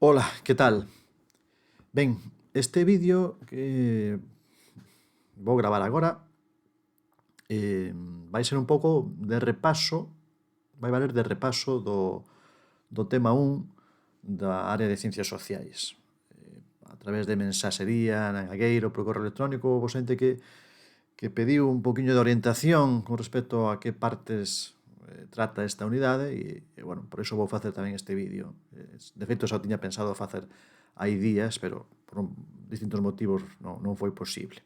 Ola, que tal? Ben, este vídeo que vou gravar agora vai ser un pouco de repaso, vai valer de repaso do tema 1 da área de Ciencias Sociais. A través de mensaxería, nangagueiro, por correo electrónico, houve xente que pediu un poquinho de orientación con respecto a que partes trata esta unidade bueno, por iso vou facer tamén este vídeo. De feito, xa tiña pensado facer hai días, pero por distintos motivos non foi posible.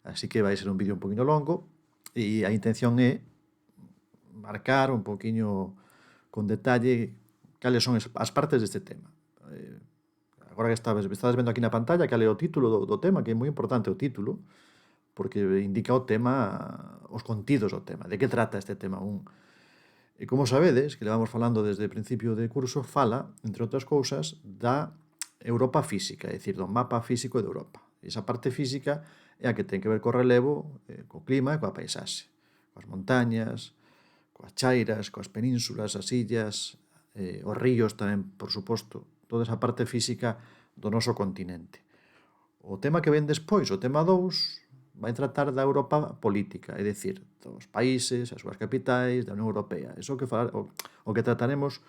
Así que vai ser un vídeo un poquinho longo e a intención é marcar un poquinho con detalle cales son as partes deste tema. Agora que estades vendo aquí na pantalla cal é o título do tema, que é moi importante o título, porque indica o tema, os contidos do tema, de que trata este tema 1. E como sabedes, que levamos falando desde o principio de curso, fala, entre outras cousas, da Europa física, é dicir, do mapa físico de Europa. E esa parte física é a que ten que ver co relevo, co clima e coa paisaxe, coas montañas, coas chairas, coas penínsulas, as illas, os ríos tamén, por suposto, toda esa parte física do noso continente. O tema que ven despois, o tema 2, vai tratar da Europa política, é dicir, dos países, as súas capitais, da Unión Europea. Iso o que trataremos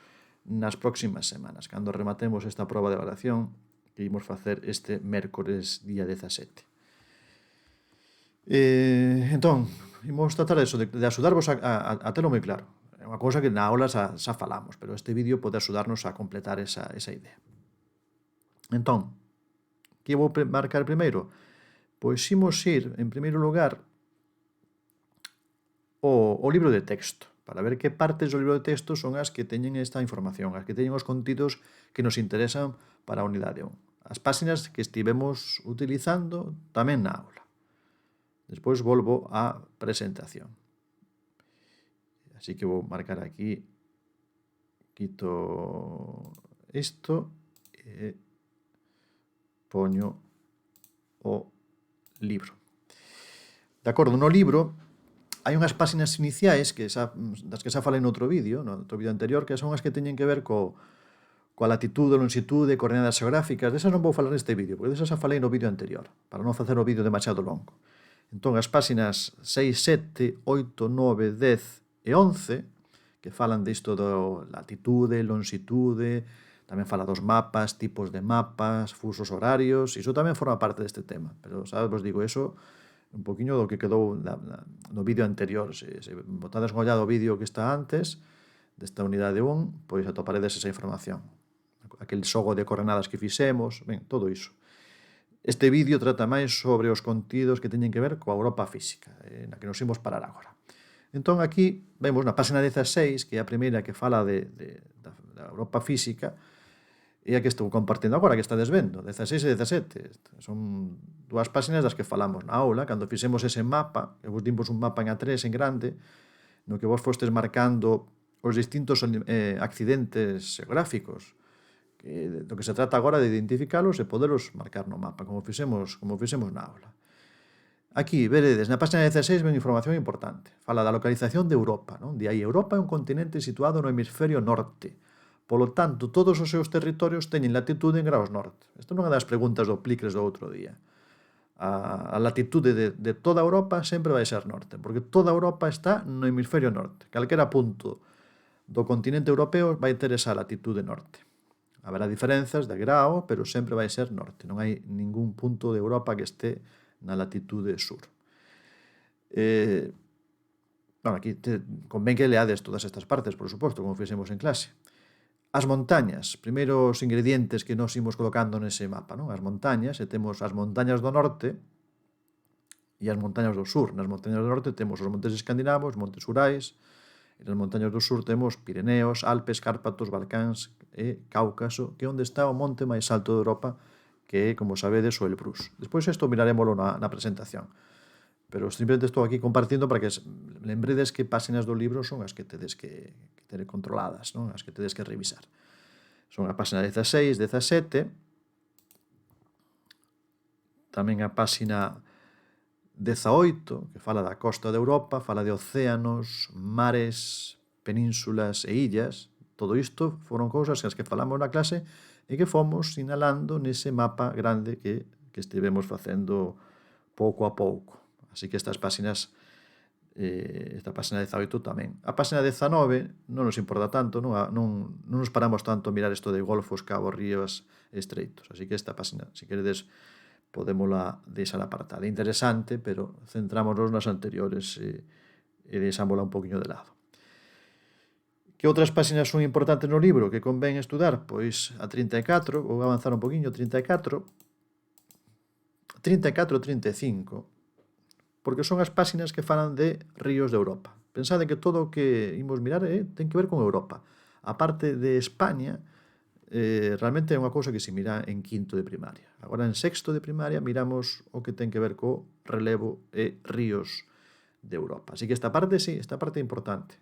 nas próximas semanas, cando rematemos esta proba de evaluación que imos facer este mércores día 17. Entón, imos tratar eso, de axudarvos a telo moi claro. É unha cousa que na aula xa falamos, pero este vídeo pode axudarnos a completar esa idea. Entón, que vou marcar primeiro? Pois imos ir, en primeiro lugar, o libro de texto, para ver que partes do libro de texto son as que teñen esta información, as que teñen os contidos que nos interesan para a unidade 1. As páxinas que estivemos utilizando tamén na aula. Despois volvo á presentación. Así que vou marcar aquí, quito isto e poño o libro. De acordo, no libro hai unhas páxinas iniciais das que xa falei no outro vídeo anterior, que son as que teñen que ver coa latitude, longitude, coordenadas xeográficas. Desas non vou falar neste vídeo, porque desas xa falei no vídeo anterior, para non facer o vídeo demasiado longo. Entón, as páxinas 6, 7, 8, 9, 10 e 11, que falan disto do latitude, longitude, tamén fala dos mapas, tipos de mapas, fusos horarios, iso tamén forma parte deste tema, pero, sabes, vos digo, iso un poquinho do que quedou no vídeo anterior. Se botades un ollado ao vídeo que está antes desta unidade 1, pois atoparedes esa información. Aquel xogo de coordenadas que fixemos, ben, todo iso. Este vídeo trata máis sobre os contidos que teñen que ver coa Europa física, na que nos imos parar agora. Entón, aquí vemos na página 16, que é a primeira que fala da Europa física, e a que estou compartindo agora, que estades vendo, 16 e 17. Son dúas páxinas das que falamos na aula, cando fixemos ese mapa, que vos dimos un mapa en A3 en grande, no que vos fostes marcando os distintos accidentes geográficos, do que se trata agora de identificalos e poderos marcar no mapa, como fixemos na aula. Aquí, veredes, na página 16 ven información importante. Fala da localización de Europa, non? De aí, Europa é un continente situado no hemisferio norte. Polo tanto, todos os seus territorios teñen latitude en graus norte. Isto non é das preguntas do Plicres do outro día. A latitude de toda Europa sempre vai ser norte, porque toda Europa está no hemisferio norte. Calquera punto do continente europeo vai ter esa latitude norte. Haberá diferenzas de grao, pero sempre vai ser norte. Non hai ningún punto de Europa que este na latitude sur. Aquí convén que leades todas estas partes, por suposto, como fixemos en clase. As montañas, primeiros ingredientes que nos imos colocando nese mapa, non? As montañas, e temos as montañas do norte e as montañas do sur. Nas montañas do norte temos os montes escandinavos, montes Urais, e nas montañas do sur temos Pireneos, Alpes, Cárpatos, Balcáns e Cáucaso, que é onde está o monte máis alto de Europa, que é, como sabedes, o Elbrus. Despois isto miraremoslo na presentación. Pero simplemente estou aquí compartindo para que lembredes que páxinas do libro son as que tedes que ter controladas, non? As que tedes que revisar. Son a páxina 16, 17, tamén a páxina 18, que fala da costa de Europa, fala de océanos, mares, penínsulas e illas. Todo isto foron cousas as que falamos na clase e que fomos sinalando nese mapa grande que estivemos facendo pouco a pouco. Así que estas páxinas, esta páxina 18 tamén. A páxina 19 non nos importa tanto, non nos paramos tanto a mirar isto de golfos, cabos, ríos estreitos. Así que esta páxina, se queredes, podémola deixar apartada. Interesante, pero centrámonos nas anteriores e deixámosla un poquinho de lado. Que outras páxinas son importantes no libro que convén estudar? Pois a 34, vou avanzar un poquinho, 34, 34 e 35, porque son as páxinas que falan de ríos de Europa. Pensade que todo o que imos mirar ten que ver con Europa. A parte de España, realmente é unha cousa que se mira en quinto de primaria. Agora, en sexto de primaria, miramos o que ten que ver co relevo e ríos de Europa. Así que esta parte, sí, esta parte é importante.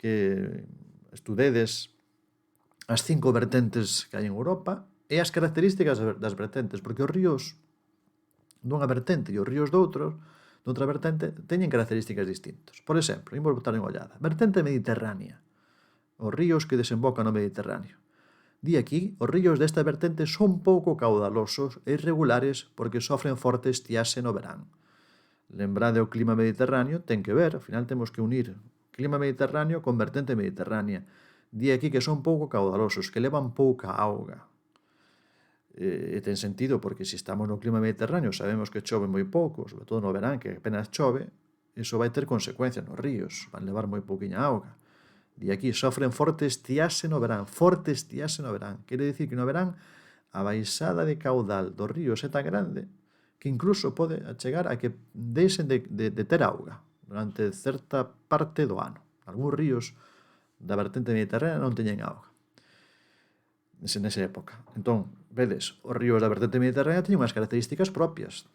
Que estudedes as 5 vertentes que hai en Europa e as características das vertentes, porque os ríos dunha vertente e os ríos doutra vertente, teñen características distintas. Por exemplo, imos botar en ollada. Vertente mediterránea. Os ríos que desembocan no Mediterráneo. Di aquí, os ríos desta vertente son pouco caudalosos e irregulares porque sofren forte estiaxe no verán. Lembrade, o clima mediterráneo ten que ver, ao final temos que unir clima mediterráneo con vertente mediterránea. Di aquí que son pouco caudalosos, que levan pouca auga. E ten sentido porque se estamos no clima mediterráneo sabemos que chove moi pouco, sobre todo no verán, que apenas chove, iso vai ter consecuencias nos ríos, van levar moi pouquiña auga. Di aquí, sofren forte estiaxe no verán. Forte estiaxe no verán. Quere dicir que no verán a baixada de caudal dos ríos é tan grande que incluso pode chegar a que deixen de ter auga durante certa parte do ano. Algúns ríos da vertente mediterránea non teñen auga nesa época. Entón, vedes, os ríos da vertente mediterránea teñen unhas características propias.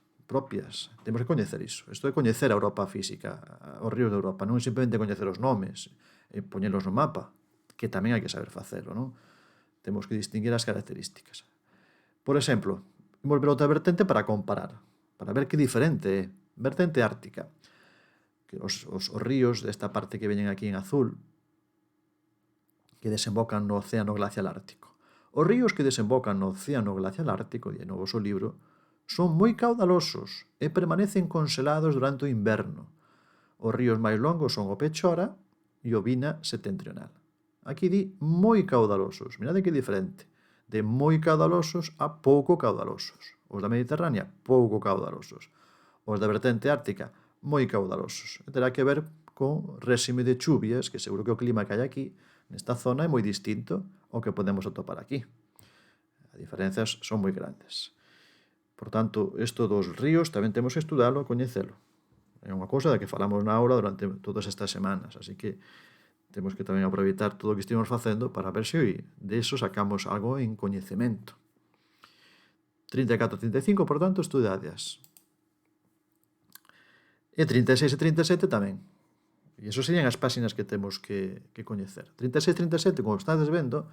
Temos que coñecer iso. Isto é coñecer a Europa física, os ríos de Europa, non é simplemente coñecer os nomes e poñelos no mapa, que tamén hai que saber facelo, non? Temos que distinguir as características. Por exemplo, imos ver outra vertente para comparar, para ver que diferente é. Vertente ártica, que os ríos desta parte que veñen aquí en azul, que desembocan no Océano Glacial Ártico. Os ríos que desembocan no Océano Glacial Ártico, de novo o libro, son moi caudalosos e permanecen conselados durante o inverno. Os ríos máis longos son o Pechora e o Vina Setentrional. Aquí di moi caudalosos. Mirade que diferente. De moi caudalosos a pouco caudalosos. Os da Mediterránea, pouco caudalosos. Os da vertente ártica, moi caudalosos. E terá que ver con réxime de chuvias, que seguro que o clima que hai aquí, nesta zona, é moi distinto ao que podemos atopar aquí. As diferenzas son moi grandes. Por tanto, isto dos ríos tamén temos que estudalo e coñecelo. É unha cousa da que falamos na aula durante todas estas semanas, así que temos que tamén aproveitar todo o que estivemos facendo para ver se de iso sacamos algo en coñecemento. 34 e 35, por tanto, estudadeas. E 36 e 37 tamén. E iso serían as páxinas que temos que coñecer. 36 e 37, como estades vendo,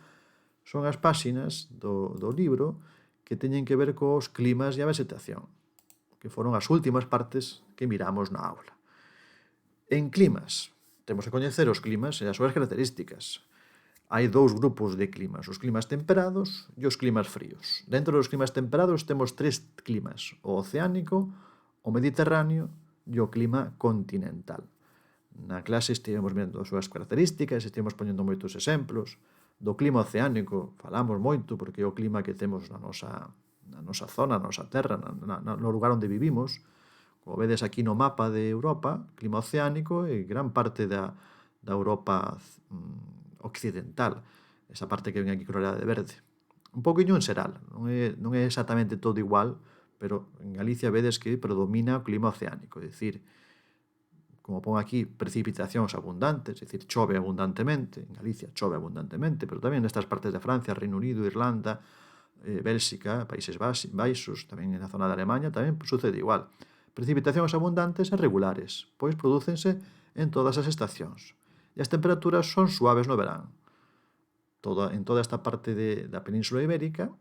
son as páxinas do libro que teñen que ver cos climas e a vegetación, que foron as últimas partes que miramos na aula. En climas, temos que coñecer os climas e as súas características. Hai dous grupos de climas, os climas temperados e os climas fríos. Dentro dos climas temperados temos 3 climas, o oceánico, o mediterráneo e o clima continental. Na clase estivemos vendo as súas características, estivemos poñendo moitos exemplos. Do clima oceánico falamos moito porque é o clima que temos na nosa zona, na nosa terra, no lugar onde vivimos. Como vedes aquí no mapa de Europa, clima oceánico e gran parte da Europa occidental, esa parte que ven aquí coloreada de verde. Un poquinho en xeral, non é exactamente todo igual, pero en Galicia vedes que predomina o clima oceánico, é dicir, como pon aquí, precipitacións abundantes, é dicir, chove abundantemente, en Galicia chove abundantemente, pero tamén nestas partes de Francia, Reino Unido, Irlanda, Bélxica, Países Baixos, tamén na zona de Alemanha, tamén sucede igual. Precipitacións abundantes e regulares, pois prodúcense en todas as estacións. E as temperaturas son suaves no verán. En toda esta parte da Península Ibérica,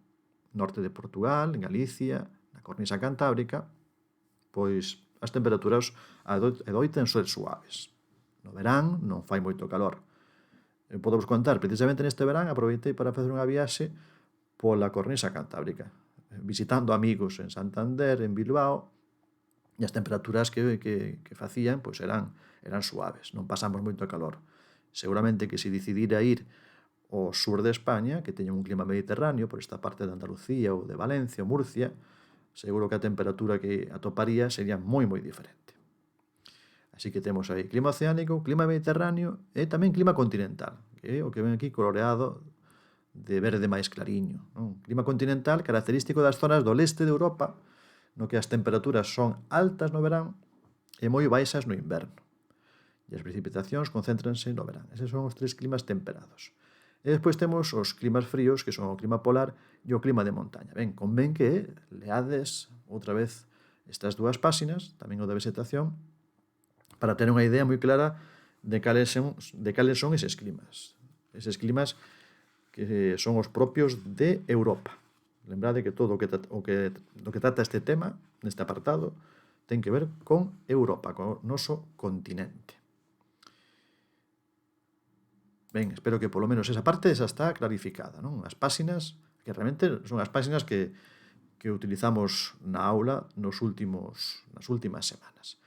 norte de Portugal, en Galicia, na cornisa cantábrica, pois as temperaturas adoitan ser suaves. No verán non fai moito calor. Podo vos contar, precisamente neste verán aproveitei para facer unha viaxe pola cornisa cantábrica, visitando amigos en Santander, en Bilbao, e as temperaturas que facían pois eran suaves, non pasamos moito calor. Seguramente que se decidira ir ao sur de España, que teña un clima mediterráneo, por esta parte de Andalucía ou de Valencia ou Murcia, seguro que a temperatura que atoparía sería moi diferente. Así que temos aí clima oceánico, clima mediterráneo e tamén clima continental, que é o que ven aquí coloreado de verde máis clariño. Non? Clima continental característico das zonas do leste de Europa, no que as temperaturas son altas no verán e moi baixas no inverno. E as precipitacións concéntranse no verán. Eses son os tres climas temperados. E despois temos os climas fríos, que son o clima polar e o clima de montaña. Ben, convén que leades outra vez estas dúas páxinas, tamén o de vegetación, para ter unha idea moi clara de cales son eses climas. Eses climas que son os propios de Europa. Lembrade que todo o que trata este tema, neste apartado, ten que ver con Europa, con o noso continente. Ben, espero que polo menos esa parte esa está clarificada, non? As páxinas, que realmente son as páxinas que utilizamos na aula nas últimas semanas.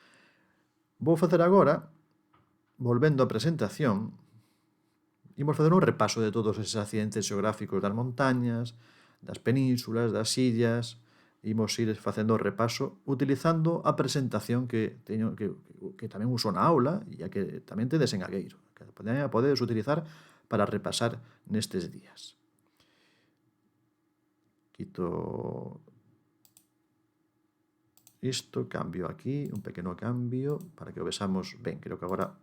Vou facer agora, volvendo á presentación, imos facer un repaso de todos eses accidentes xeográficos das montañas, das penínsulas, das illas. Imos ir facendo o repaso utilizando a presentación que tamén uso na aula e a que tamén tedes en Agueiro, que podedes utilizar para repasar nestes días. Quito isto, cambio aquí, un pequeno cambio para que o vexamos ben. Creo que agora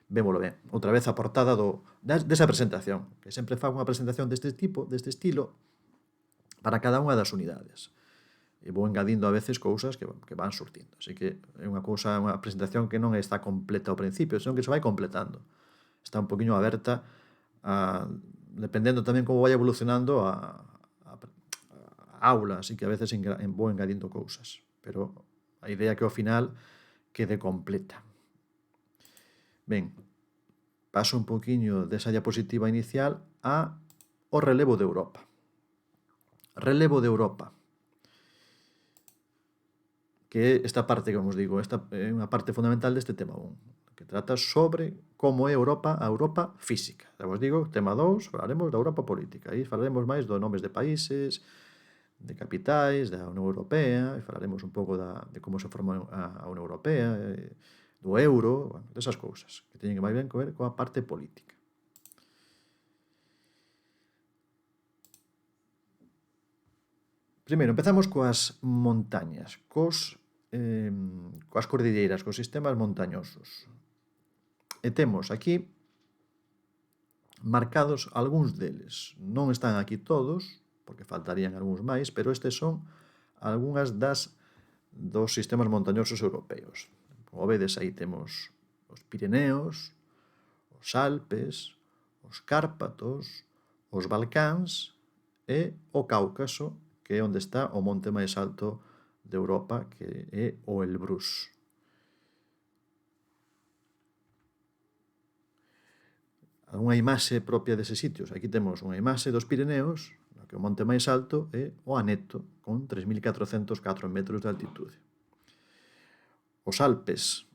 vémolo ben. Outra vez a portada desa presentación, que sempre fago unha presentación deste tipo, deste estilo, para cada unha das unidades. E vou engadindo a veces cousas que van surtindo. Así que é unha presentación que non está completa ao principio, senón que se vai completando. Está un poquinho aberta, dependendo tamén como vai evolucionando a aula, así que a veces vou engadindo cousas. Pero a idea é que ao final quede completa. Ben, paso un poquinho desa diapositiva inicial ao relevo de Europa. Relevo de Europa, que é esta parte que vos digo, esta é unha parte fundamental deste tema 1, que trata sobre como é a Europa física. Já vos digo, tema 2, falaremos da Europa política. Aí falaremos máis dos nomes de países, de capitais, da Unión Europea, e falaremos un pouco de como se forma a Unión Europea, do euro, desas cousas, que teñen máis ben que ver coa parte política. Primeiro, empezamos coas montañas, coas cordilleiras, cos sistemas montañosos. E temos aquí marcados algúns deles. Non están aquí todos, porque faltarían algúns máis, pero estes son algunhas dos sistemas montañosos europeos. Como vedes, aí temos os Pirineos, os Alpes, os Cárpatos, os Balcáns e o Cáucaso, que é onde está o monte máis alto de Europa, que é o Elbrus. Unha imaxe propia deses sitios. Aquí temos unha imaxe dos Pirineos, que o monte máis alto é o Aneto, con 3.404 metros de altitude. Os Alpes,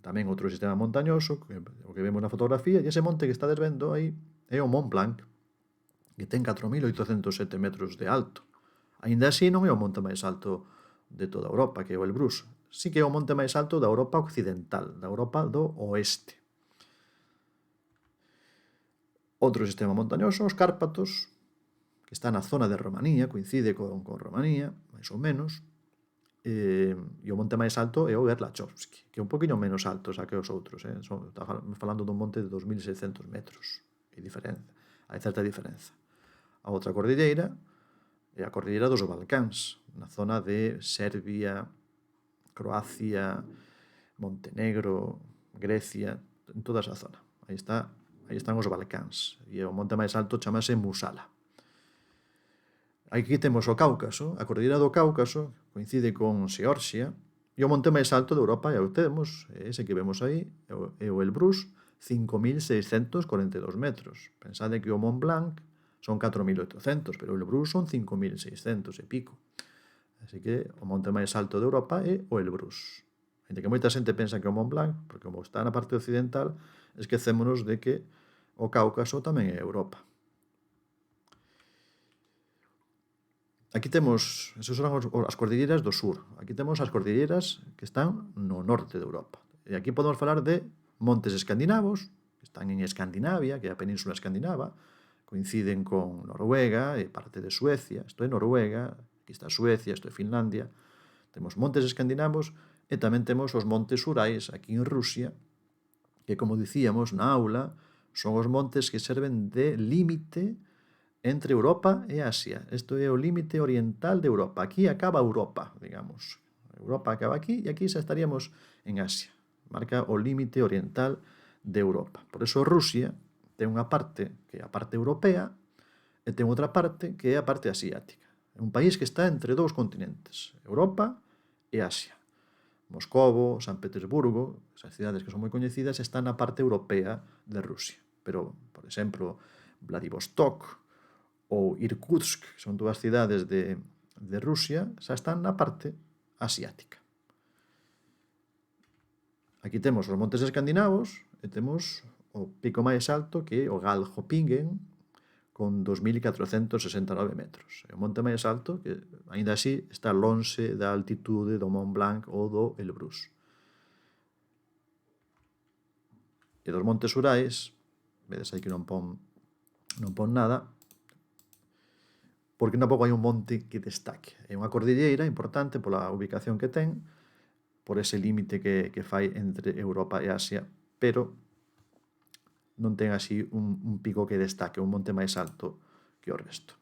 tamén outro sistema montañoso, o que vemos na fotografía, e ese monte que estades vendo aí é o Mont Blanc, que ten 4.807 metros de alto. Aínda así non é o monte máis alto de toda Europa, que é o Elbrus. Sí que é o monte máis alto da Europa occidental, da Europa do oeste. Outro sistema montañoso, os Cárpatos, que está na zona de Romanía, coincide con Romanía, máis ou menos, e o monte máis alto é o Gerlachowski, que é un poquinho menos alto xa que os outros. Está falando dun monte de 2.600 metros. Hai certa diferenza. A outra cordilleira é a cordilleira dos Balcáns, na zona de Serbia, Croacia, Montenegro, Grecia, en toda esa zona. Aí están os Balcáns, e o monte máis alto chamase Musala. Aquí temos o Cáucaso, a cordilleira do Cáucaso, coincide con Xeorxia, e o monte máis alto de Europa, e o temos, ese que vemos aí, é o Elbrus, 5.642 metros. Pensade que o Mont Blanc son 4.800, pero o Elbrus son 5.600 e pico. Así que o monte máis alto de Europa é o Elbrus. Ainda que moita xente pensa que o Mont Blanc, porque como está na parte occidental, esquecémonos de que o Cáucaso tamén é Europa. Aquí temos, esas son as cordilleras do sur. Aquí temos as cordilleras que están no norte de Europa. E aquí podemos falar de montes escandinavos, que están en Escandinavia, que é a península escandinava, coinciden con Noruega e parte de Suecia. Isto é Noruega, aquí está Suecia, isto é Finlandia. Temos montes escandinavos e tamén temos os montes Urais aquí en Rusia, que, como dicíamos na aula, son os montes que serven de límite entre Europa e Asia. Isto é o límite oriental de Europa. Aquí acaba Europa, digamos. Europa acaba aquí e aquí xa estaríamos en Asia. Marca o límite oriental de Europa. Por eso Rusia ten unha parte que é a parte europea e ten outra parte que é a parte asiática. É un país que está entre dous continentes, Europa e Asia. Moscovo, San Petersburgo, esas cidades que son moi coñecidas, están na parte europea de Rusia. Pero, por exemplo, Vladivostok ou Irkutsk, que son dúas cidades de Rusia, xa están na parte asiática. Aquí temos os montes escandinavos e temos o pico máis alto que é o Galdhøpiggen, con 2.469 metros. É o monte máis alto que, aínda así, está lonxe da altitude do Mont Blanc ou do Elbrus. E dos montes Urais, vedes aí que non pon nada, porque tampouco hai un monte que destaque. É unha cordilleira importante pola ubicación que ten, por ese límite que fai entre Europa e Asia, pero non ten así un pico que destaque, un monte máis alto que o resto.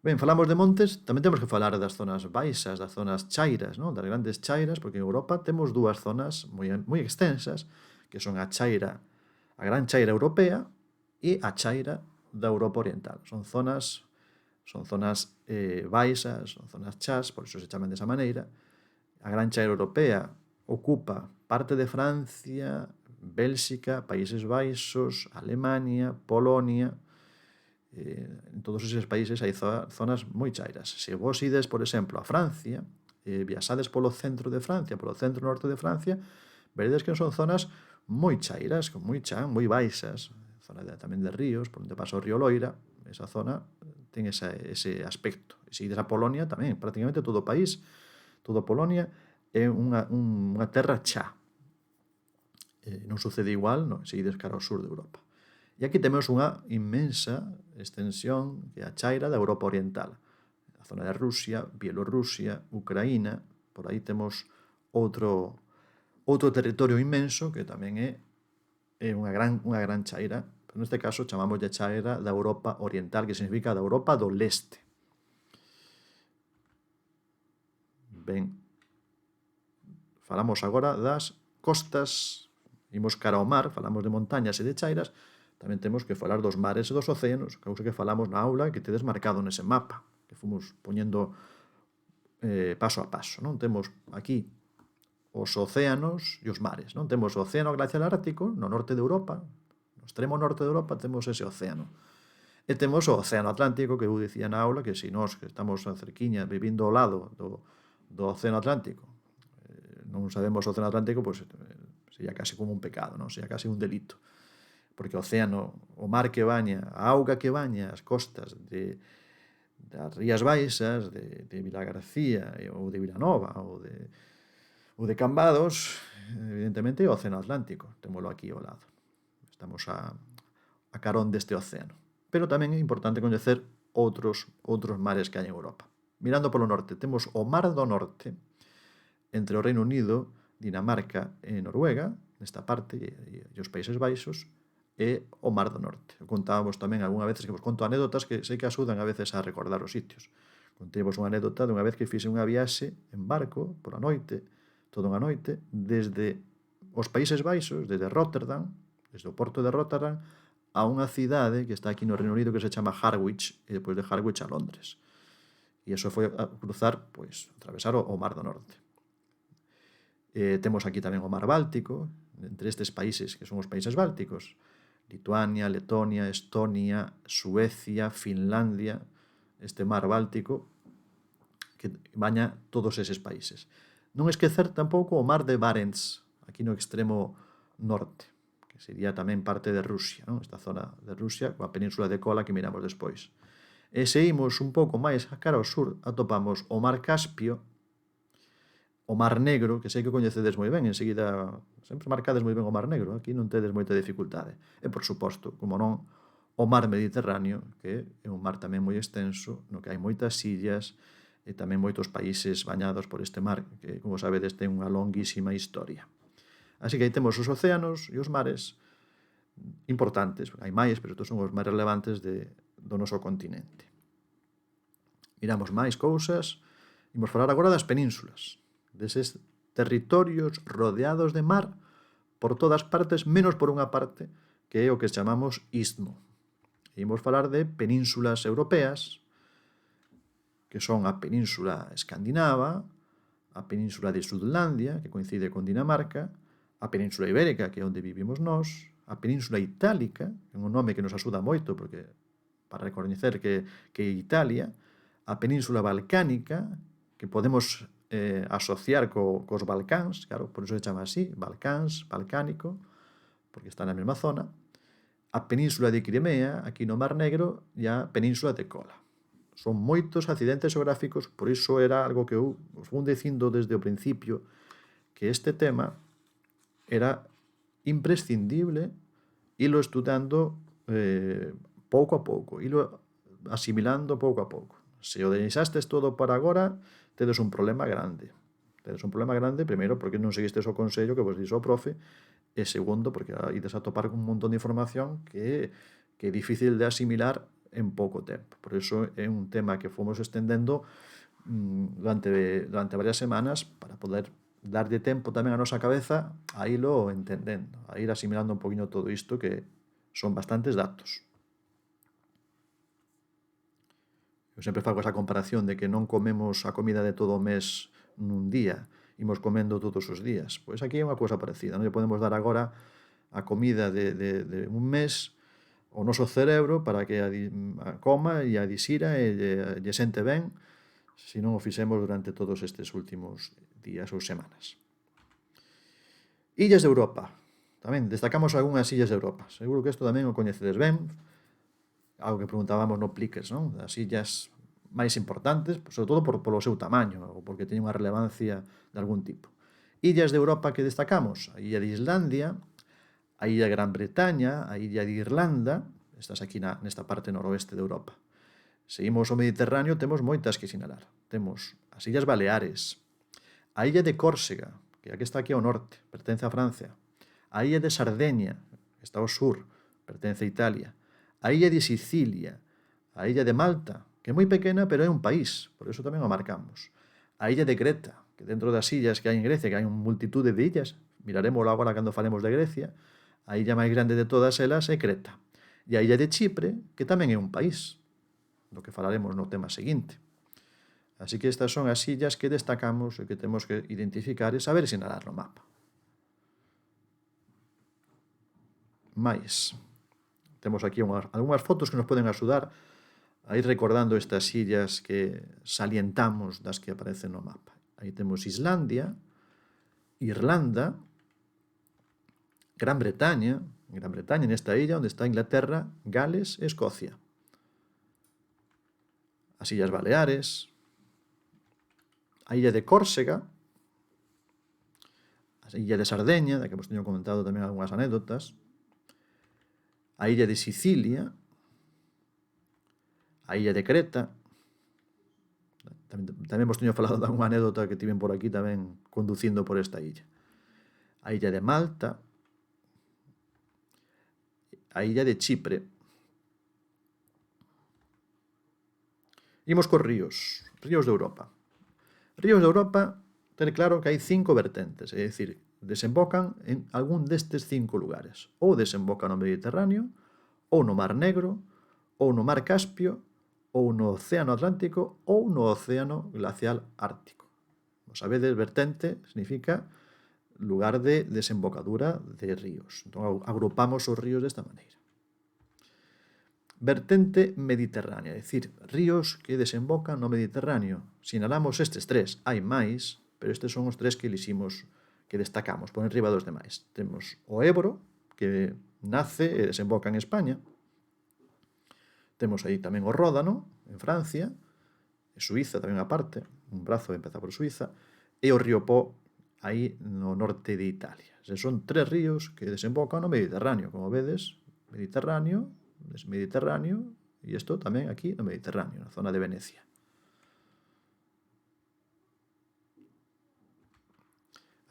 Ben, falamos de montes, tamén temos que falar das zonas baixas, das zonas chairas, non? Das grandes chairas, porque en Europa temos dúas zonas moi extensas, que son a gran chaira europea e a chaira da Europa Oriental. Son zonas baixas, son zonas chás, por iso se chaman desa maneira. A gran chaira europea ocupa parte de Francia, Bélxica, Países Baixos, Alemania, Polonia. En todos eses países hai zonas moi chairas. Se vos ides, por exemplo, a Francia, viaxades polo centro de Francia, polo centro norte de Francia, veredes que son zonas moi chairas, moi chan, moi baixas, zona tamén de ríos, por onde pasa o río Loira, esa zona ten ese aspecto. E se ides a Polonia tamén, prácticamente todo o país, toda Polonia é unha terra chá. Non sucede igual se ides cara ao sur de Europa. E aquí temos unha inmensa extensión que é a chaira da Europa Oriental. A zona de Rusia, Bielorrusia, Ucraína, por aí temos outro territorio inmenso que tamén é unha gran chaira, pero neste caso chamamos de chaira da Europa Oriental, que significa da Europa do leste. Ben, falamos agora das costas, imos cara ao mar, falamos de montañas e de chairas, tamén temos que falar dos mares e dos océanos, cousa que falamos na aula que tedes marcado nese mapa, que fomos poñendo paso a paso, non? Temos aquí os océanos e os mares, non? Temos o océano glacial ártico no norte de Europa, no extremo norte de Europa temos ese océano. E temos o océano Atlántico, que eu dicía na aula, que se nós que estamos cerquiña, vivindo ao lado do océano Atlántico, non sabemos o océano Atlántico, pois sería case como un pecado, non? Sería case un delito. Porque o océano, o mar que baña, a auga que baña as costas das Rías Baixas, de Vilagarcía ou de Vilanova ou de Cambados, evidentemente é o océano Atlántico, témolo aquí ao lado. Estamos a carón deste océano. Pero tamén é importante coñecer outros mares que hai en Europa. Mirando polo norte, temos o Mar do Norte, entre o Reino Unido, Dinamarca e Noruega, nesta parte, e os Países Baixos, e o Mar do Norte. Contábamos tamén algunha veces que vos conto anécdotas que sei que axudan a veces a recordar os sitios. Contei-vos unha anécdota de unha vez que fixe unha viaxe en barco, pola noite, toda unha noite, desde os Países Baixos, desde Rotterdam, desde o porto de Rotterdam, a unha cidade que está aquí no Reino Unido que se chama Harwich, e depois de Harwich a Londres. E iso foi a cruzar, atravesar o Mar do Norte. Temos aquí tamén o Mar Báltico, entre estes países, que son os países bálticos, Lituania, Letonia, Estonia, Suecia, Finlandia, este mar Báltico, que baña todos eses países. Non esquecer tampouco o mar de Barents, aquí no extremo norte, que sería tamén parte de Rusia, non? Esta zona de Rusia, coa península de Kola que miramos despois. E se imos un pouco máis cara ao sur, atopamos o mar Caspio, o mar Negro, que sei que coñecedes moi ben, enseguida sempre marcades moi ben o mar Negro, aquí non tedes moita dificultade. E, por suposto, como non, o mar Mediterráneo, que é un mar tamén moi extenso, no que hai moitas illas e tamén moitos países bañados por este mar, que, como sabedes, ten unha longuísima historia. Así que aí temos os océanos e os mares importantes, hai máis, pero estos son os máis relevantes do noso continente. Miramos máis cousas, imos falar agora das penínsulas, deses territorios rodeados de mar por todas partes, menos por unha parte, que é o que chamamos istmo. E imos falar de penínsulas europeas, que son a península escandinava, a península de Sudlandia, que coincide con Dinamarca, a península ibérica, que é onde vivimos nós, a península itálica, que é un nome que nos axuda moito, porque para recoñecer que é Italia, a península balcánica, que podemos asociar cos Balcáns, claro, por iso se chama así, Balcáns, balcánico, porque está na mesma zona, a península de Crimea, aquí no Mar Negro, e a península de Kola. Son moitos accidentes geográficos, por iso era algo que eu os fui dicindo desde o principio, que este tema era imprescindible ilo estudando pouco a pouco, ilo asimilando pouco a pouco. Se o deixastes todo para agora, tedes un problema grande. Tedes un problema grande, primeiro, porque non seguistes o consello que vos dixo o profe, e segundo, porque ides a topar con un montón de información que é difícil de asimilar en pouco tempo. Por iso é un tema que fomos estendendo durante varias semanas para poder darlle tempo tamén a nosa cabeza a ilo entendendo, a ir asimilando un poquinho todo isto, que son bastantes datos. Eu sempre fago esa comparación de que non comemos a comida de todo o mes nun día, imos comendo todos os días. Pois aquí é unha cousa parecida, non lle podemos dar agora a comida de un mes ao noso cerebro para que a coma e a disira e lle sente ben, se non o fixemos durante todos estes últimos días ou semanas. Illas de Europa. Tamén destacamos algunhas illas de Europa. Seguro que isto tamén o coñecedes ben, algo que preguntábamos no Pliques, non? Das illas máis importantes, sobre todo polo seu tamaño, ou porque teñen unha relevancia de algún tipo. Illas de Europa que destacamos, a illa de Islandia, a illa de Gran Bretaña, a illa de Irlanda, estas aquí nesta parte noroeste de Europa. Seguimos o Mediterráneo, temos moitas que sinalar. Temos as Illas Baleares, a illa de Córsega, que está aquí ao norte, pertence a Francia, a illa de Sardeña, que está ao sur, pertence a Italia, a illa de Sicilia, a illa de Malta, que é moi pequena, pero é un país, por iso tamén o marcamos, a illa de Creta, que dentro das illas que hai en Grecia, que hai unha multitude de illas, miraremoslo agora cando falemos de Grecia, a illa máis grande de todas elas é Creta, e a illa de Chipre, que tamén é un país, do que falaremos no tema seguinte. Así que estas son as illas que destacamos e que temos que identificar e saber sinalar no mapa. Mais, temos aquí algunhas fotos que nos poden axudar a ir recordando estas illas que salientamos das que aparecen no mapa. Aí temos Islandia, Irlanda, Gran Bretaña nesta illa onde está Inglaterra, Gales e Escocia. As Illas Baleares, a illa de Córsega, a illa de Sardeña, da que vos teño comentado tamén algunhas anécdotas, a illa de Sicilia, a illa de Creta, tamén vos teño falado de algunha anécdota que tiven por aquí tamén conducindo por esta illa, a illa de Malta, a illa de Chipre. Imos cos ríos de Europa. Ríos de Europa, ten claro que hai 5 vertentes, é dicir, desembocan en algún destes 5 lugares. Ou desembocan no Mediterráneo, ou no Mar Negro, ou no Mar Caspio, ou no Océano Atlántico, ou no Océano Glacial Ártico. Como sabedes, vertente significa lugar de desembocadura de ríos. Entón, agrupamos os ríos desta maneira. Vertente mediterránea, é dicir, ríos que desembocan no Mediterráneo. Sinalamos estes tres, hai máis, pero estes son os tres que eliximos, que destacamos, por enriba dos demais. Temos o Ebro, que nace e desemboca en España. Temos aí tamén o Ródano, en Francia, e Suiza tamén aparte, un brazo empeza por Suiza, e o río Po, aí no norte de Italia. Son tres ríos que desembocan no Mediterráneo, como vedes, Mediterráneo, e isto tamén aquí no Mediterráneo, na zona de Venecia.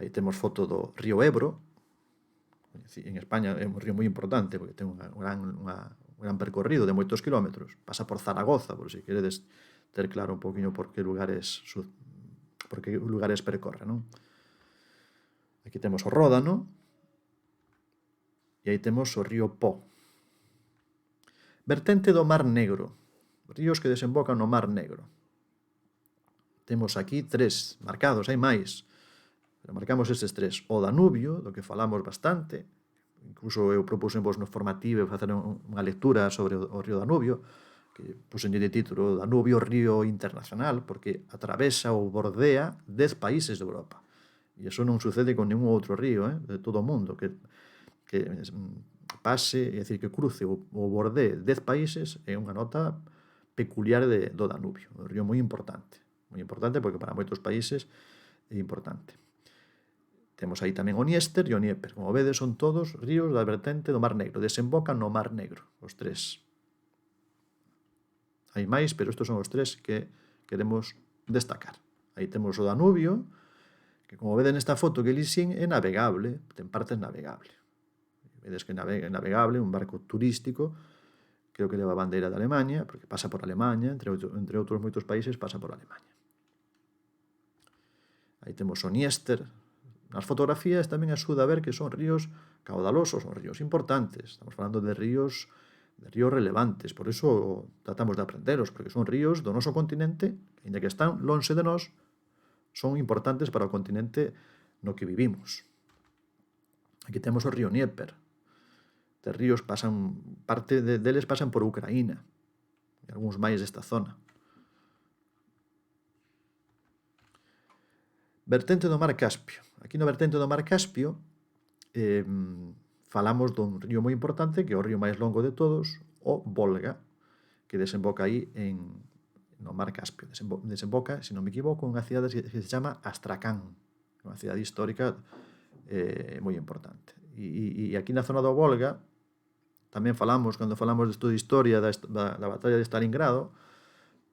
Aí temos foto do río Ebro. En España é un río moi importante porque ten un gran percorrido de moitos kilómetros. Pasa por Zaragoza, por se queredes ter claro un poquinho por que lugares percorre, non? Aquí temos o Ródano e aí temos o río Po. Vertente do Mar Negro. Ríos que desembocan no Mar Negro. Temos aquí tres marcados, hai máis. Pero marcamos estes tres. O Danubio, do que falamos bastante. Incluso eu propuse vos no formativo facer unha lectura sobre o río Danubio, que puxenlle de título Danubio, río internacional, porque atravesa ou bordea 10 países de Europa. E iso non sucede con ningún outro río de todo o mundo, que pase, é dicir, que cruce ou bordee 10 países é unha nota peculiar do Danubio. Un río moi importante porque para moitos países é importante. Temos aí tamén o Dniester e o Dnieper. Como vedes, son todos ríos da vertente do Mar Negro. Desembocan no Mar Negro, os tres. Hai máis, pero estes son os tres que queremos destacar. Aí temos o Danubio, que como vedes nesta foto que elixen é navegable, ten partes navegable. Vedes que é navegable, un barco turístico, creo que leva a bandeira de Alemanha, porque pasa por Alemanha, entre outros moitos países pasa por Alemanha. Aí temos o Dniester. Nas fotografías tamén axuda a ver que son ríos caudalosos, son ríos importantes. Estamos falando de ríos relevantes, por iso tratamos de aprenderos, porque son ríos do noso continente, que, ainda que están lonxe de nós, son importantes para o continente no que vivimos. Aquí temos o río Dnieper. Estes ríos parte deles pasan por Ucraína, e algúns máis desta zona. Vertente do Mar Caspio. Aquí no vertente do Mar Caspio falamos dun río moi importante, que é o río máis longo de todos, o Volga, que desemboca aí no Mar Caspio. Desemboca, se non me equivoco, unha cidade que se chama Astrakhan, unha cidade histórica moi importante. E aquí na zona do Volga tamén falamos, cando falamos de historia da batalla de Stalingrado,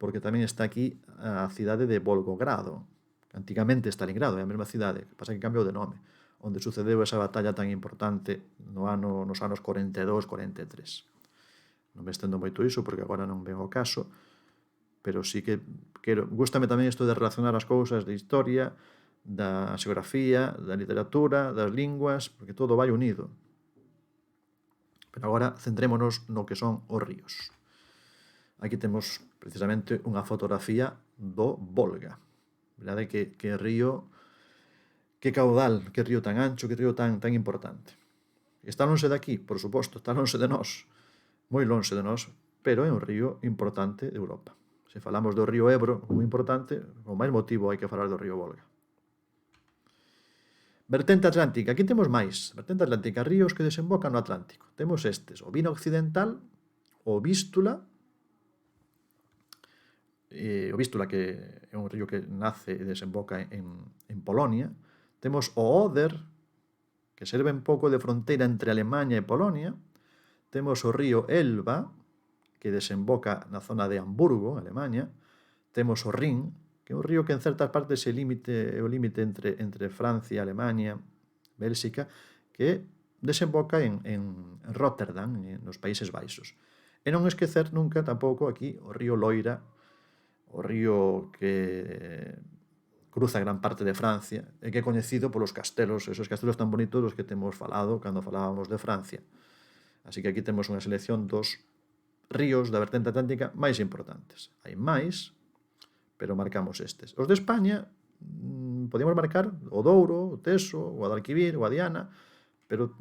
porque tamén está aquí a cidade de Volgogrado. Antigamente Stalingrado é a mesma cidade, que pasa que cambiou de nome, onde sucedeu esa batalla tan importante nos anos 42-43. Non me estendo moito iso, porque agora non ven o caso, pero sí que gústame tamén isto de relacionar as cousas de historia, da xeografía, da literatura, das linguas, porque todo vai unido. Pero agora centrémonos no que son os ríos. Aquí temos precisamente unha fotografía do Volga. Verdade que río, que caudal, que río tan ancho, que río tan importante. Está lonxe de aquí, por suposto, está lonxe de nós, moi lonxe de nós, pero é un río importante de Europa. Se falamos do río Ebro, moi importante, con máis motivo hai que falar do río Volga. Vertente atlántica, aquí temos máis. Vertente atlántica, ríos que desembocan no Atlántico. Temos estes, o Vino Occidental, o Vístula, que é un río que nace e desemboca en Polonia. Temos o Oder, que serve un pouco de fronteira entre Alemanha e Polonia. Temos o río Elba, que desemboca na zona de Hamburgo, Alemanha. Temos o Rin, que é un río que en certas partes é o límite entre Francia, Alemanha, Bélxica, que desemboca en Rotterdam, nos Países Baixos. E non esquecer nunca tampouco aquí o río Loira, o río que cruza gran parte de Francia e que é coñecido polos castelos, esos castelos tan bonitos dos que temos falado cando falábamos de Francia. Así que aquí temos unha selección dos ríos da vertente atlántica máis importantes. Hai máis, pero marcamos estes. Os de España podíamos marcar o Douro, o Teso, o Guadalquivir, o a Diana, pero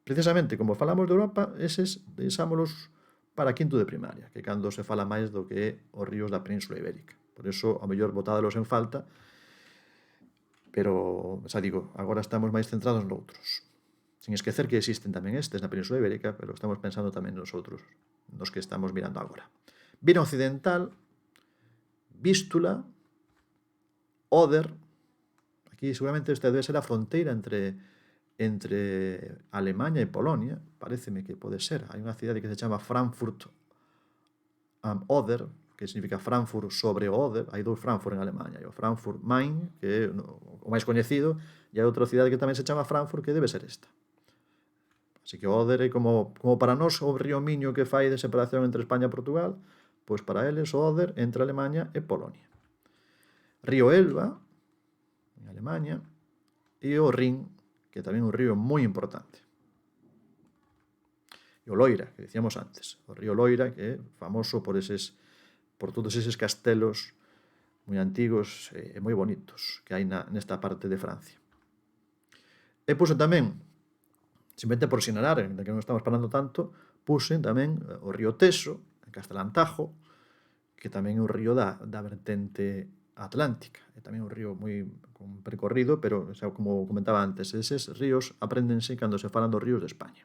precisamente, como falamos de Europa, eses deixámolos para quinto de primaria, que cando se fala máis do que é os ríos da Península Ibérica. Por eso, ao mellor, botádelos en falta, pero, xa digo, agora estamos máis centrados noutros. Sin esquecer que existen tamén estes na Península Ibérica, pero estamos pensando tamén nos outros, nos que estamos mirando agora. Vina Occidental, Vístula, Oder. Aquí seguramente esta debe ser a fronteira entre Alemanha e Polonia, pareceme que pode ser. Hai unha cidade que se chama Frankfurt am Oder, que significa Frankfurt sobre o Oder. Hai dous Frankfurt en Alemanha, o Frankfurt Main, que é o máis coñecido, e hai outra cidade que tamén se chama Frankfurt, que debe ser esta. Así que o Oder é como para nós o río Miño que fai de separación entre España e Portugal, pois para eles o Oder entre Alemanha e Polonia. Río Elba, en Alemanha, e o Rin, que tamén é un río moi importante. E o Loira, que dicíamos antes, o río Loira, que é famoso por todos eses castelos moi antigos e moi bonitos que hai nesta parte de Francia. E puxo tamén, simplemente por sinalar, de que non estamos falando tanto, puxen tamén o río Teso, en Castelantajo, que tamén é un río da vertente atlántica. É tamén un río moi con percorrido, pero, xa como comentaba antes, eses ríos apréndense cando se falan dos ríos de España.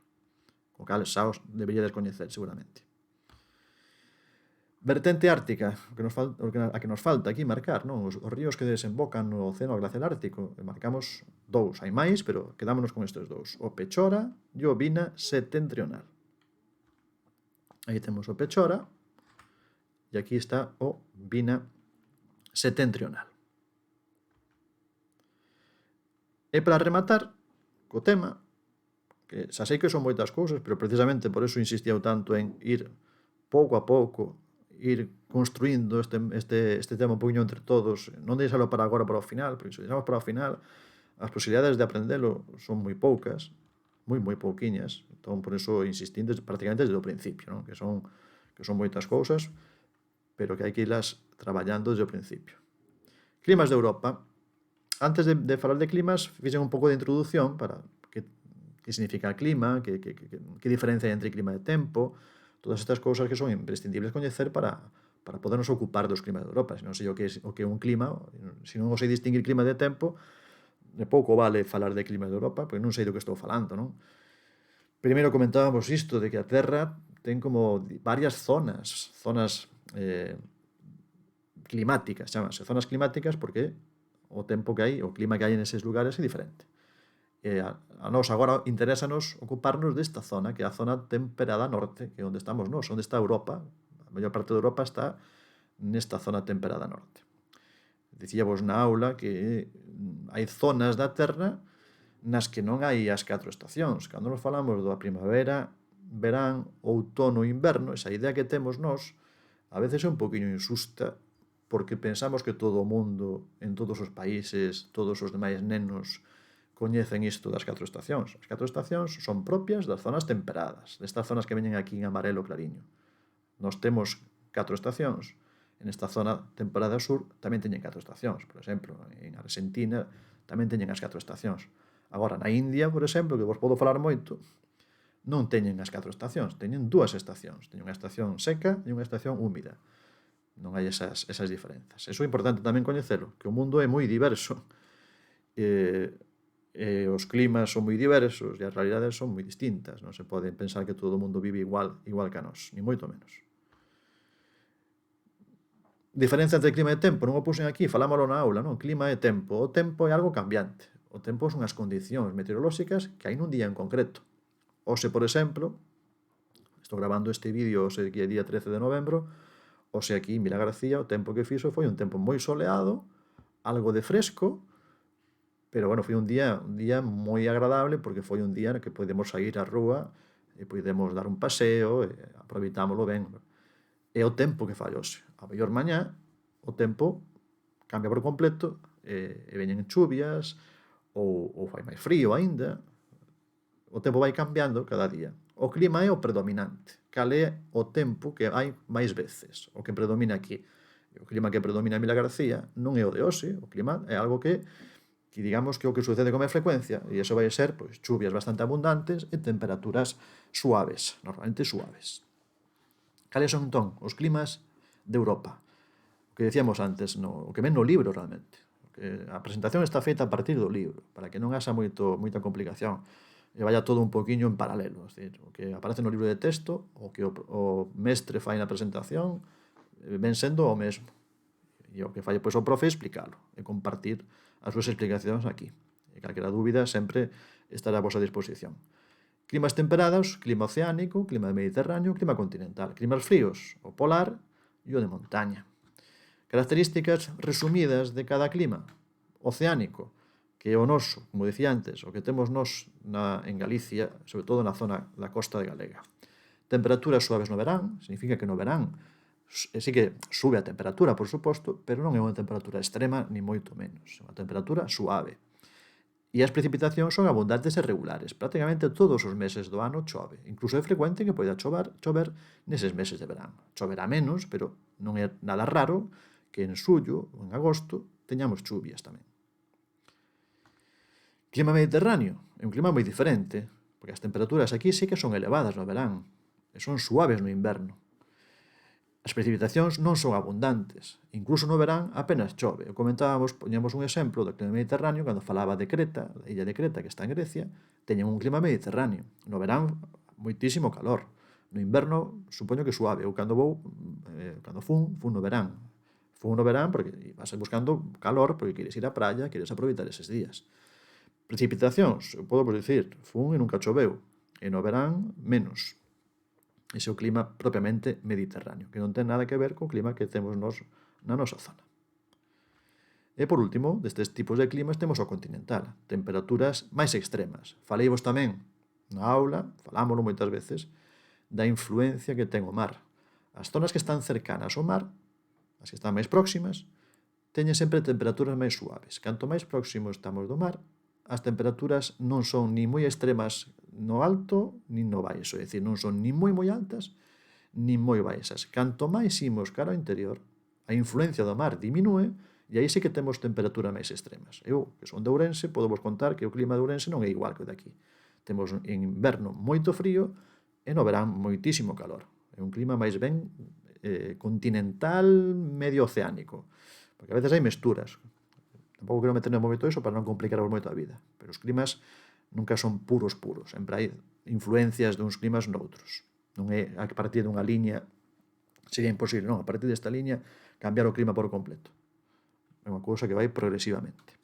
O cal xa os debería descoñecer, seguramente. Vertente ártica, a que nos falta aquí marcar, non? Os ríos que desembocan no Océano Glacial Ártico. Marcamos dous, hai máis, pero quedámonos con estes dous. O Pechora e o Vina Setentrional. Aí temos o Pechora e aquí está o Vina Setentrional. E para rematar co tema, que xa sei que son moitas cousas, pero precisamente por eso insistía tanto en ir pouco a pouco, ir construindo este tema un poquinho entre todos, non deixalo para agora, para o final, porque se deixamos para o final, as posibilidades de aprendelo son moi poucas, moi pouquiñas, entón por eso insistín prácticamente desde o principio, non? Que son moitas cousas, pero que hai que irlas traballando desde o principio. Climas de Europa. Antes de falar de climas, fixen un pouco de introdución para que significa clima, que diferencia hai entre clima e tempo, todas estas cousas que son imprescindibles coñecer para podernos ocupar dos climas de Europa. Se non sei o que é un clima, se non o sei distinguir clima de tempo, de pouco vale falar de clima de Europa, porque non sei do que estou falando, non? Primeiro comentábamos isto de que a Terra ten como varias zonas climáticas, chámanse zonas climáticas porque o tempo que hai, o clima que hai neses lugares é diferente. E a nós agora interésanos ocuparnos desta zona, que é a zona temperada norte, que é onde estamos nós, onde está Europa. A maior parte de Europa está nesta zona temperada norte. Dicíamos na aula que hai zonas da Terra nas que non hai as 4 estacións. Cando nos falamos da primavera, verán, outono e inverno, esa idea que temos nós a veces é un poquinho insusta, porque pensamos que todo o mundo, en todos os países, todos os demais nenos, coñecen isto das 4 estacións. As 4 estacións son propias das zonas temperadas, destas zonas que veñen aquí en amarelo clariño. Nós temos 4 estacións. En esta zona temperada sur tamén teñen 4 estacións. Por exemplo, en Argentina tamén teñen as 4 estacións. Agora, na India, por exemplo, que vos podo falar moito, non teñen as 4 estacións, teñen 2 estacións. Teñen unha estación seca e unha estación húmida. Non hai esas diferenzas. Eso é importante tamén coñecelo, que o mundo é moi diverso. Os climas son moi diversos e as realidades son moi distintas. Non se pode pensar que todo o mundo vive igual que a nós, ni moito menos. Diferencia entre clima e tempo, non o puxen aquí, falámoslo na aula, non? Clima e tempo. O tempo é algo cambiante. O tempo son as condicións meteorolóxicas que hai nun día en concreto. Ose, por exemplo, estou grabando este vídeo que é día 13 de novembro, ose aquí en Vilagarcía o tempo que fixo foi un tempo moi soleado, algo de fresco, pero bueno, foi un día moi agradable porque foi un día que podemos sair á rúa e podemos dar un paseo e aproveitámoslo ben. É o tempo que fai hoxe. A mellor mañá o tempo cambia por completo e veñen chuvias ou fai máis frío aínda. O tempo vai cambiando cada día. O clima é o predominante. Cal é o tempo que hai máis veces, o que predomina aquí. O clima que predomina en Vilagarcía non é o de hoxe, o clima é algo que digamos que o que sucede con máis frecuencia, e iso vai ser pois, chuvias bastante abundantes e temperaturas suaves, normalmente suaves. Cales son, entón, os climas de Europa? O que decíamos antes, o que ven no libro realmente. A presentación está feita a partir do libro, para que non haxa moita complicación e vaya todo un poquinho en paralelo. É dicir, o que aparece no libro de texto, o que o mestre fai na presentación, ven sendo o mesmo. E o que fai pois, o profe é explicalo e compartir as súas explicacións aquí. E calquera dúbida sempre estará a vosa disposición. Climas temperados, clima oceánico, clima mediterráneo, clima continental. Climas fríos, o polar e o de montaña. Características resumidas de cada clima. Oceánico, que é o noso, como dicía antes, o que temos nos en Galicia, sobre todo na zona da costa de Galega. Temperaturas suaves no verán, significa que no verán sí que sube a temperatura, por suposto, pero non é unha temperatura extrema, ni moito menos. É unha temperatura suave. E as precipitacións son abundantes e regulares. Prácticamente todos os meses do ano chove. Incluso é frecuente que poida chover neses meses de verán. Choverá menos, pero non é nada raro que en xullo ou en agosto teñamos chuvias tamén. Clima mediterráneo é un clima moi diferente, porque as temperaturas aquí sí que son elevadas no verán e son suaves no inverno. As precipitacións non son abundantes. Incluso no verán apenas chove. Comentábamos, poñemos un exemplo do clima mediterráneo cando falaba de Creta, da illa de Creta que está en Grecia, teñen un clima mediterráneo. No verán, moitísimo calor. No inverno, supoño que suave. Eu cando fun no verán. Fun no verán porque vas buscando calor, porque queres ir á praia, queres aproveitar eses días. Precipitacións, eu podo dicir, fun e nunca choveu. E no verán, menos. Ese é o clima propiamente mediterráneo, que non ten nada que ver co clima que temos nos na nosa zona. E, por último, destes tipos de climas temos o continental, temperaturas máis extremas. Faleivos tamén na aula, falámoslo moitas veces, da influencia que ten o mar. As zonas que están cercanas ao mar, as que están máis próximas, teñen sempre temperaturas máis suaves. Canto máis próximos estamos do mar, as temperaturas non son ni moi extremas no alto, nin no baixo. É dicir, non son ni moi altas, nin moi baixas. Canto máis imos cara ao interior, a influencia do mar diminúe e aí sí que temos temperaturas máis extremas. Eu, que son de Ourense, podo vos contar que o clima de Ourense non é igual que o de aquí. Temos en inverno moito frío e no verán moitísimo calor. É un clima máis ben continental, medio oceánico. Porque a veces hai mesturas. Tampouco quero meterme moito iso para non complicaros moito a vida. Pero os climas nunca son puros. Sempre hai influencias duns climas noutros. Non é a partir dunha liña sería imposible, non, a partir desta liña cambiar o clima por completo. É unha cousa que vai progresivamente.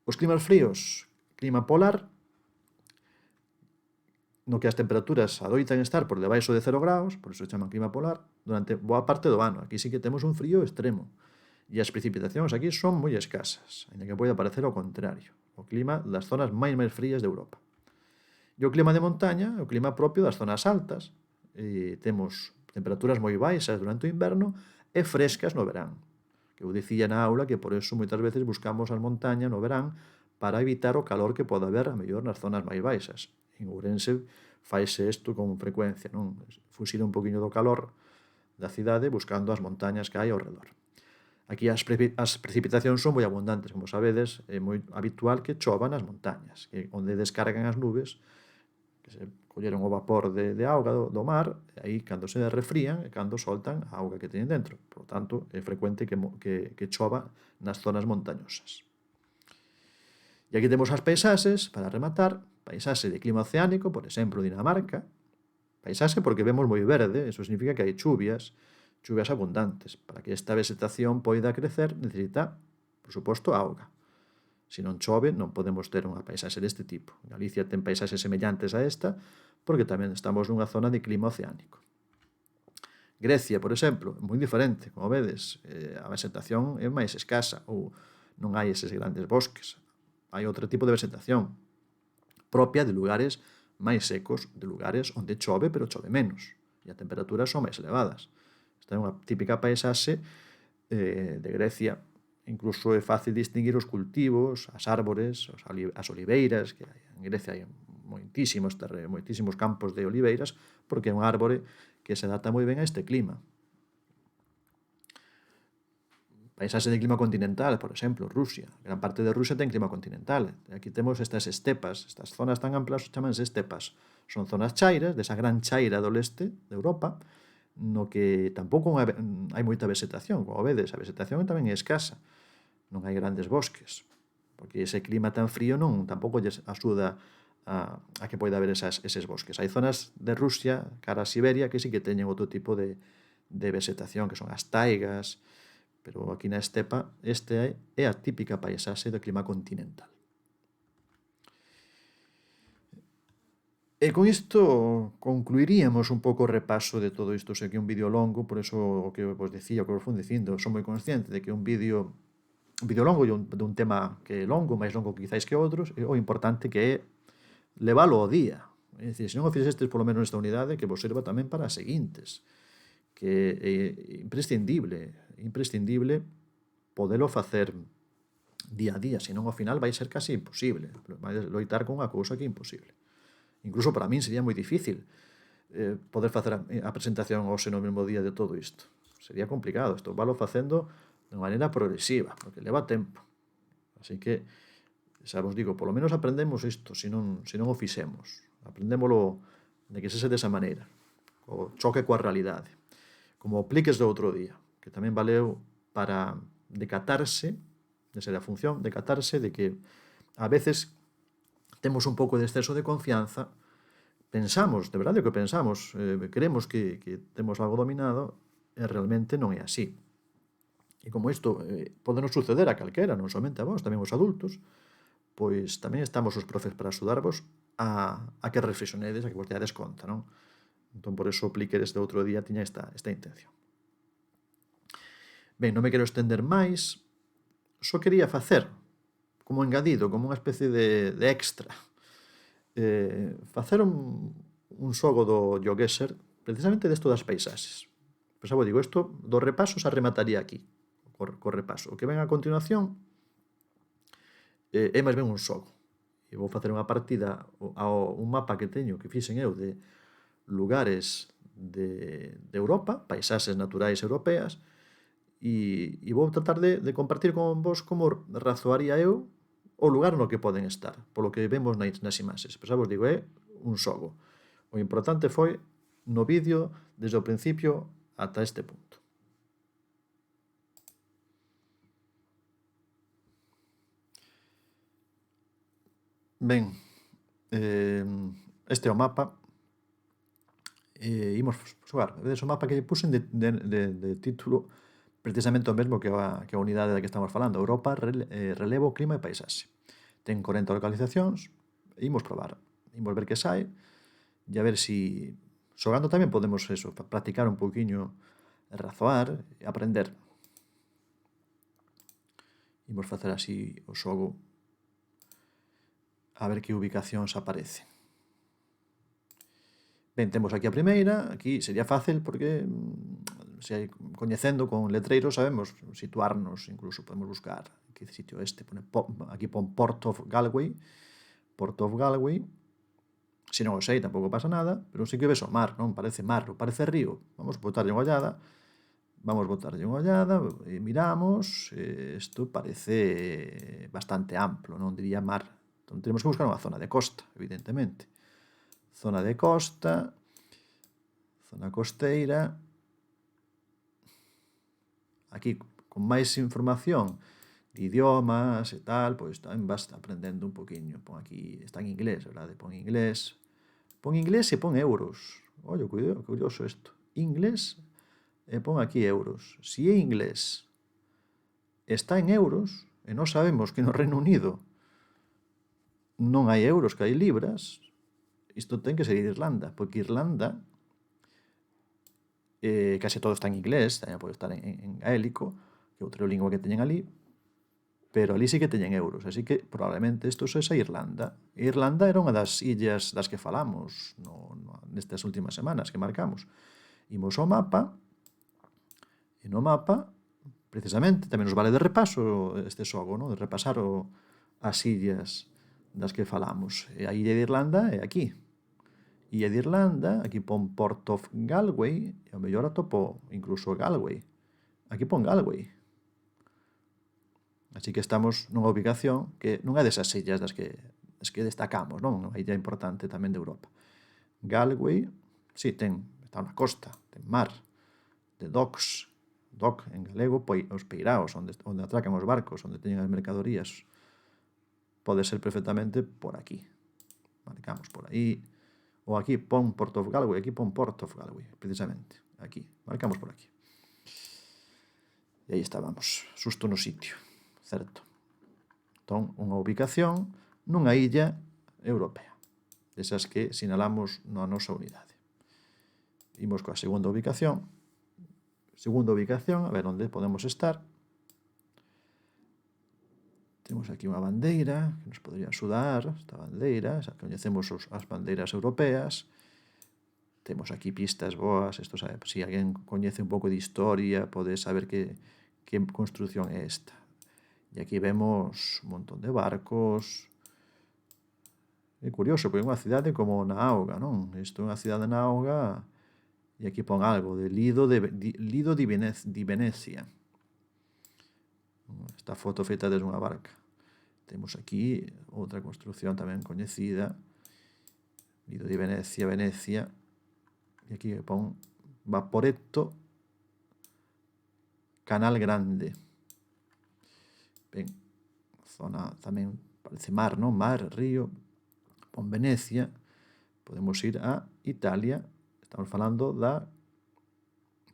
Os climas fríos, clima polar, no que as temperaturas adoitan estar por debaixo de 0 graus, por iso se chaman clima polar, durante boa parte do ano. Aquí sí que temos un frío extremo. E as precipitacións aquí son moi escasas, ainda que pode parecer o contrario. O clima das zonas máis frías de Europa. E o clima de montaña é o clima propio das zonas altas. E temos temperaturas moi baixas durante o inverno e frescas no verán. Que eu dicía na aula que por eso moitas veces buscamos as montañas no verán para evitar o calor que pode haber a mellor nas zonas máis baixas. En Ourense faise isto con frecuencia, non? Fuxir un poquinho do calor da cidade buscando as montañas que hai ao redor. Aquí as precipitacións son moi abundantes, como sabedes, é moi habitual que chova nas montañas, que onde descargan as nubes, que se colleron o vapor de auga do mar, e aí cando se refrían é cando soltan a auga que teñen dentro. Por lo tanto, é frecuente que chova nas zonas montañosas. E aquí temos as paisaxes, para rematar, paisaxe de clima oceánico, por exemplo, Dinamarca, paisaxe porque vemos moi verde, eso significa que hai chuvias abundantes. Para que esta vegetación poida crecer necesita, por suposto, auga. Se non chove non podemos ter unha paisaxe deste tipo. Galicia ten paisaxes semellantes a esta porque tamén estamos nunha zona de clima oceánico. Grecia, por exemplo, é moi diferente, como vedes, a vegetación é máis escasa ou non hai eses grandes bosques. Hai outro tipo de vegetación propia de lugares máis secos, de lugares onde chove pero chove menos e as temperaturas son máis elevadas. Esta é unha típica paisaxe de Grecia. Incluso é fácil distinguir os cultivos, as árbores, as oliveiras, que en Grecia hai moitísimos campos de oliveiras, porque é unha árbore que se adapta moi ben a este clima. paisaxes de clima continental, por exemplo, Rusia. Gran parte de Rusia ten clima continental. Aquí temos estas estepas, estas zonas tan amplas chamanse estepas. Son zonas chairas, desa gran chaira do leste de Europa, no que tampouco hai moita vegetación. Como vedes, a vegetación tamén é escasa. Non hai grandes bosques, porque ese clima tan frío non tampouco lles axuda a que poida haber eses bosques. Hai zonas de Rusia, cara a Siberia, que sí que teñen outro tipo de vegetación, que son as taigas, pero aquí na estepa este é a típica paisaxe do clima continental. E con isto concluiríamos un pouco o repaso de todo isto. Sei que é un vídeo longo, por eso o que vos decía, o que vos fun dicindo, son moi consciente de que un vídeo longo de un tema que é longo, máis longo quizáis que outros, e o importante que é leválo ao día. É dicir, se non o fixestes polo menos nesta unidade, que vos sirva tamén para as seguintes, que é imprescindible podelo facer día a día, senón ao final vai ser casi imposible, vai loitar con unha cousa que é imposible. Incluso para min sería moi difícil poder facer a presentación hoxe no mesmo día de todo isto. Sería complicado, isto valo facendo de maneira progresiva, porque leva tempo. Así que, xa vos digo, polo menos aprendemos isto, se non o fixemos. Aprendémolo de que sese desa maneira, o choque coa realidade. Como apliques do outro día, que tamén valeu para decatarse, esa era a función, decatarse de que a veces temos un pouco de exceso de confianza, pensamos, de verdade o que pensamos, creemos que temos algo dominado e realmente non é así. E como isto pode nos suceder a calquera, non somente a vos, tamén os adultos, pois tamén estamos os profes para axudarvos a que reflexionedes, a que vos teades conta, non? Entón, por eso, apliqueres de outro día tiña esta intención. Ben, non me quero estender máis, só quería facer como engadido, como unha especie de extra, facer un xogo do GeoGuessr precisamente desto das paisaxes. Pois xa vos digo, isto do repaso xa remataría aquí, co repaso. O que ven a continuación é máis ben un xogo. E vou facer unha partida ao un mapa que teño, que fixen eu, de lugares de Europa, paisaxes naturais europeas, e vou tratar de compartir con vos como razoaría eu o lugar no que poden estar, polo que vemos nas imaxes. Pois xa vos digo, é un xogo. O importante foi no vídeo, desde o principio ata este punto. Ben, este é o mapa. Imos xogar. Vedes o mapa que lle puxen de título precisamente o mesmo que a unidade da que estamos falando, Europa, relevo, clima e paisaxe. Ten 40 localizacións, e imos probar. Imos ver que sai, e a ver si xogando tamén podemos practicar un pouquiño, razoar e aprender. Imos facer así o xogo a ver que ubicacións aparecen. Ben, temos aquí a primeira, aquí sería fácil porque se coñecendo con letreiros sabemos situarnos, incluso podemos buscar que sitio este, aquí pon Port of Galway, se non o sei tampouco pasa nada, pero sí que ves o mar, non parece mar, ou parece río, vamos botarlle unha ollada, e miramos, isto parece bastante amplo, non diría mar, entón tenemos que buscar unha zona de costa, evidentemente. Zona de costa, zona costeira. Aquí, con máis información de idiomas e tal, pois tamén vas aprendendo un poquinho. Pon aquí, está en inglés, verdade? Pon inglés e pon euros. Ollo, curioso isto. Inglés e pon aquí euros. Si é inglés, está en euros, e nós sabemos que no Reino Unido non hai euros, que hai libras, isto ten que ser Irlanda, porque Irlanda case todo está en inglés, tamén pode estar en gaélico, que é outra lingua que teñen ali, pero ali sí que teñen euros, así que probablemente isto sexa Irlanda. Irlanda era unha das illas das que falamos nestas últimas semanas que marcamos. Imos ao mapa, e no mapa, precisamente, tamén nos vale de repaso este xogo, de repasar as illas das que falamos. E a illa de Irlanda é aquí. Illa de Irlanda, aquí pon Port of Galway, e ao mellor atopo incluso Galway. Aquí pon Galway. Así que estamos nunha ubicación que non é desas illas das que destacamos, non? Unha illa importante tamén de Europa. Galway, sí, está na costa, ten mar, de docks, dock en galego, os peiraos, onde atracan os barcos, onde teñen as mercadorías. Pode ser perfectamente por aquí. Marcamos por aí. Ou aquí pon Port of Galway, aquí pon Port of Galway, precisamente. Aquí, marcamos por aquí. E aí estábamos, xusto no sitio, certo? Entón, unha ubicación nunha illa europea, desas que sinalamos na nosa unidade. Imos coa segunda ubicación. Segunda ubicación, a ver onde podemos estar. Temos aquí unha bandeira que nos podría axudar, esta bandeira, xa coñecemos as bandeiras europeas. Temos aquí pistas boas, isto sabe, se alguén coñece un pouco de historia, pode saber que construción é esta. E aquí vemos un montón de barcos. É curioso, porque é unha cidade como na auga, non? Isto é unha cidade na auga. E aquí pon algo de Lido di Venecia. Esta foto feita desde unha barca. Temos aquí outra construción tamén coñecida. Lido di Venecia, Venecia. E aquí pon Vaporetto Canal Grande. Ben, zona tamén parece mar, non? Mar, río. Pon Venecia. Podemos ir a Italia. Estamos falando da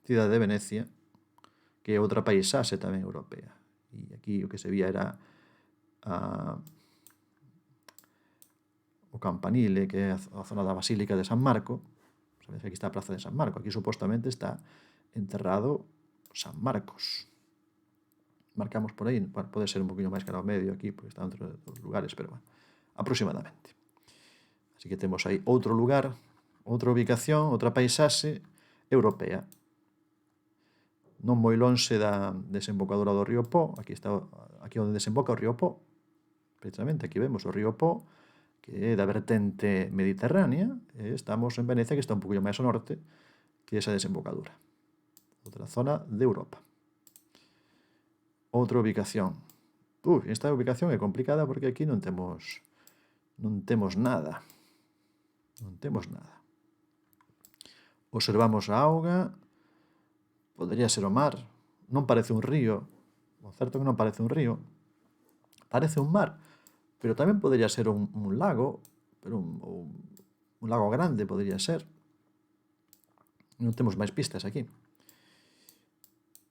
cidade de Venecia, que é outra paisaxe tamén europea. E aquí o que se vía era o Campanile, que é a zona da Basílica de San Marco. Sabes que aquí está a Praza de San Marco. Aquí supostamente está enterrado San Marcos. Marcamos por aí, pode ser un poquinho máis cara ao medio aquí, porque está dentro dos lugares, pero bueno, aproximadamente. Así que temos aí outro lugar, outra ubicación, outra paisaxe europea. Non moi lonxe da desembocadura do río Po, aquí onde desemboca o río Po, precisamente aquí vemos o río Po, que é da vertente mediterránea, e estamos en Venecia, que está un poquinho máis ao norte que esa desembocadura. Outra zona de Europa. Outra ubicación. Esta ubicación é complicada porque aquí non temos nada. Non temos nada. Observamos a auga. Podría ser o mar. Non parece un río. O certo que non parece un río. Parece un mar. Pero tamén podría ser un lago. Pero un lago grande podría ser. Non temos máis pistas aquí.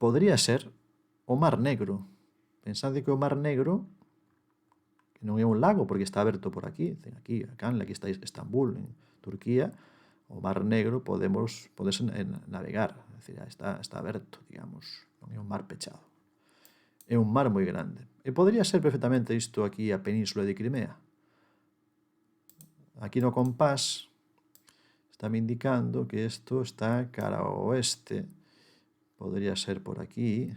Podría ser o Mar Negro. Pensade que o Mar Negro, que non é un lago porque está aberto por aquí, aquí está Estambul, en Turquía, o Mar Negro podese navegar, é dicir, está aberto, digamos, non é un mar pechado. É un mar moi grande. E podría ser perfectamente isto aquí a península de Crimea. Aquí no compás está me indicando que isto está cara ao oeste. Podría ser por aquí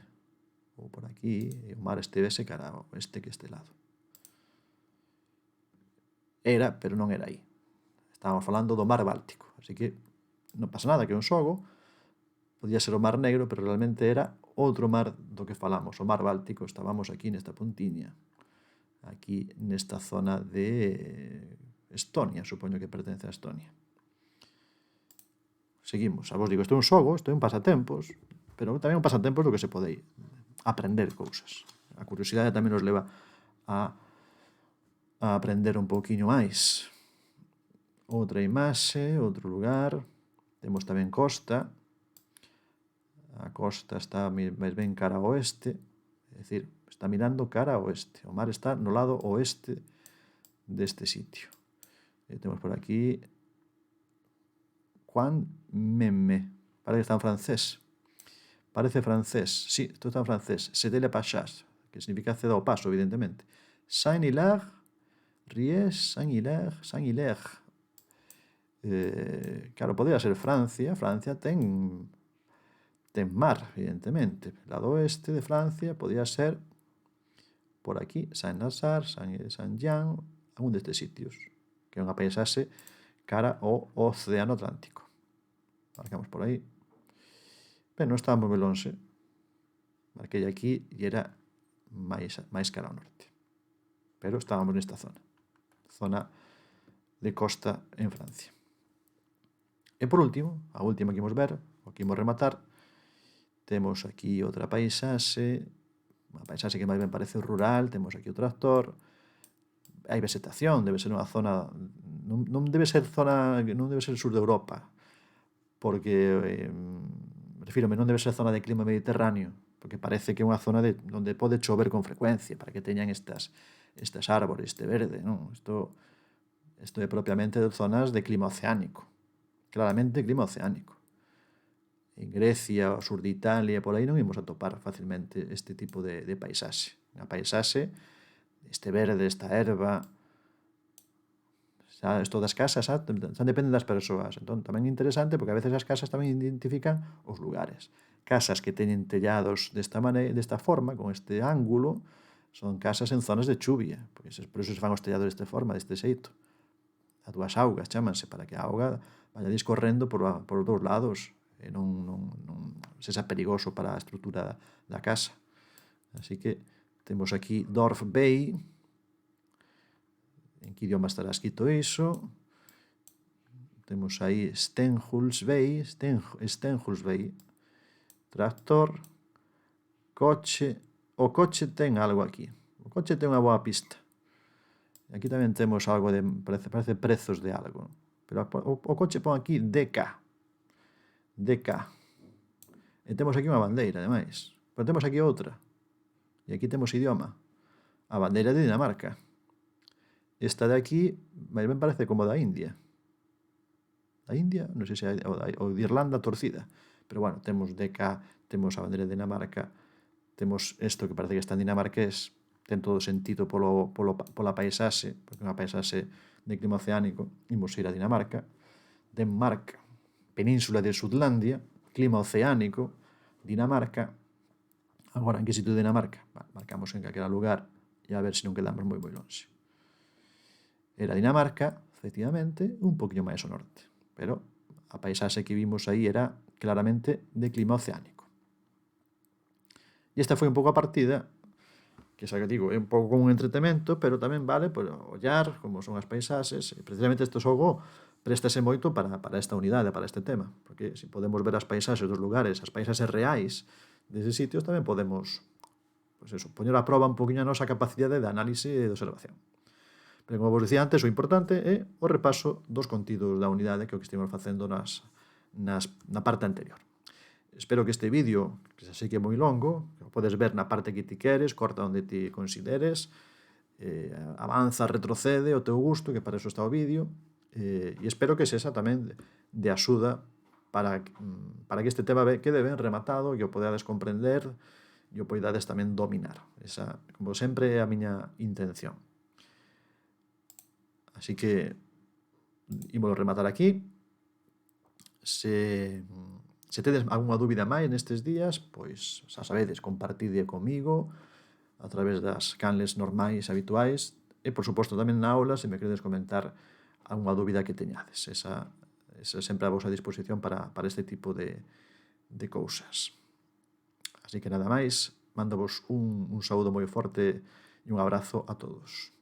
ou por aquí, e o mar estivese cara ao oeste que este lado. Era, pero non era aí. Estábamos falando do mar Báltico, así que non pasa nada, que é un xogo. Podía ser o Mar Negro, pero realmente era outro mar do que falamos, o Mar Báltico. Estábamos aquí nesta puntiña, aquí nesta zona de Estonia, supoño que pertence a Estonia. Seguimos, a vos digo, isto é un xogo, isto é un pasatempos, pero tamén un pasatempos do que se pode aprender cousas. A curiosidade tamén nos leva a aprender un pouquiño máis. Outra imaxe, outro lugar. Temos tamén costa. A costa está máis ben cara ao oeste, é dicir, está mirando cara ao oeste. O mar está no lado oeste deste sitio. E temos por aquí Juan Memme. Parece que está en francés. Parece francés. Sí, isto está en francés. C'est le passage, que significa ceda o paso, evidentemente. Saint-Hilaire, Ries, Saint-Hilaire. Claro, podría ser Francia. Francia ten mar, evidentemente. Lado oeste de Francia podría ser por aquí, Saint-Lazare, Saint-Jean, algún destes sitios, que é unha paisaxe cara ao Océano Atlántico. Marcamos por aí. Ben, non estamos moi lonxe. Marquei aquí e era máis cara ao norte. Pero estábamos nesta zona de costa en Francia. E por último, a última que imos ver, o que imos rematar, temos aquí outra paisaxe, unha paisaxe que máis ben parece rural, temos aquí o tractor, hai vegetación, debe ser unha zona, non debe ser sur de Europa, porque, refírome, non debe ser zona de clima mediterráneo, porque parece que é unha zona onde pode chover con frecuencia, para que teñan estas árbores, este verde, non? Isto é propiamente de zonas de clima oceánico, claramente clima oceánico. En Grecia, o sur de Italia, por aí non imos atopar facilmente este tipo de paisaxe. Unha paisaxe, este verde, esta erva, isto das casas, xa depende das persoas. Entón, tamén é interesante porque a veces as casas tamén identifican os lugares. Casas que teñen tellados desta forma, con este ángulo, son casas en zonas de chuvia, porque por iso se fan os tellados desta forma, deste xeito. A dúas augas, chámanse, para que a auga vaya discorrendo por os dous lados e non sexa perigoso para a estrutura da casa. Así que temos aquí Dorf Bay. En que idioma estará escrito iso? Temos aí Stenhuls Bay, tractor, coche. O coche ten algo aquí. O coche ten unha boa pista. Aquí tamén temos algo de, parece prezos de algo. Pero o coche pon aquí DK. E temos aquí unha bandeira, ademais. Pero temos aquí outra. E aquí temos idioma. A bandeira de Dinamarca. Esta de aquí, máis ben parece como da India. Da India? Non sei se é ou de Irlanda torcida. Pero bueno, temos DK, temos a bandeira de Dinamarca, temos isto que parece que está en dinamarqués, ten todo sentido pola paisaxe, porque é unha paisaxe de clima oceánico. Imos ir a Dinamarca. Denmark, península de Sudlandia, clima oceánico, Dinamarca. Agora, en que sitio de Dinamarca? Marcamos en calquera lugar e a ver se non quedamos moi longe. Era Dinamarca, efectivamente, un poquinho máis ao norte, pero a paisaxe que vimos aí era claramente de clima oceánico. E esta foi un pouco a partida, que xa que digo, é un pouco como un entretemento, pero tamén vale por ollar como son as paisaxes, e precisamente este xogo préstase moito para esta unidade, para este tema, porque se podemos ver as paisaxes dos lugares, as paisaxes reais deses sitios, tamén podemos poñer a proba un poquinho a nosa capacidade de análise e de observación. Pero, como vos dicía antes, o importante é o repaso dos contidos da unidade, que é o que estivemos facendo na parte anterior. Espero que este vídeo, que xa sei que é moi longo, que o podes ver na parte que ti queres, corta onde ti consideres, avanza, retrocede o teu gusto, que para eso está o vídeo, e espero que sexa tamén de axuda para que este tema quede ben rematado, que o podades comprender e o podades tamén dominar. Esa, como sempre, é a miña intención. Así que ímolo rematar aquí. Se tedes algunha dúbida máis nestes días, pois, xa sabedes, compartide comigo a través das canles normais, habituais, e, por suposto, tamén na aula, se me queredes comentar algunha dúbida que teñades. Esa é sempre a vosa disposición para este tipo de cousas. Así que nada máis, mándovos un saúdo moi forte e un abrazo a todos.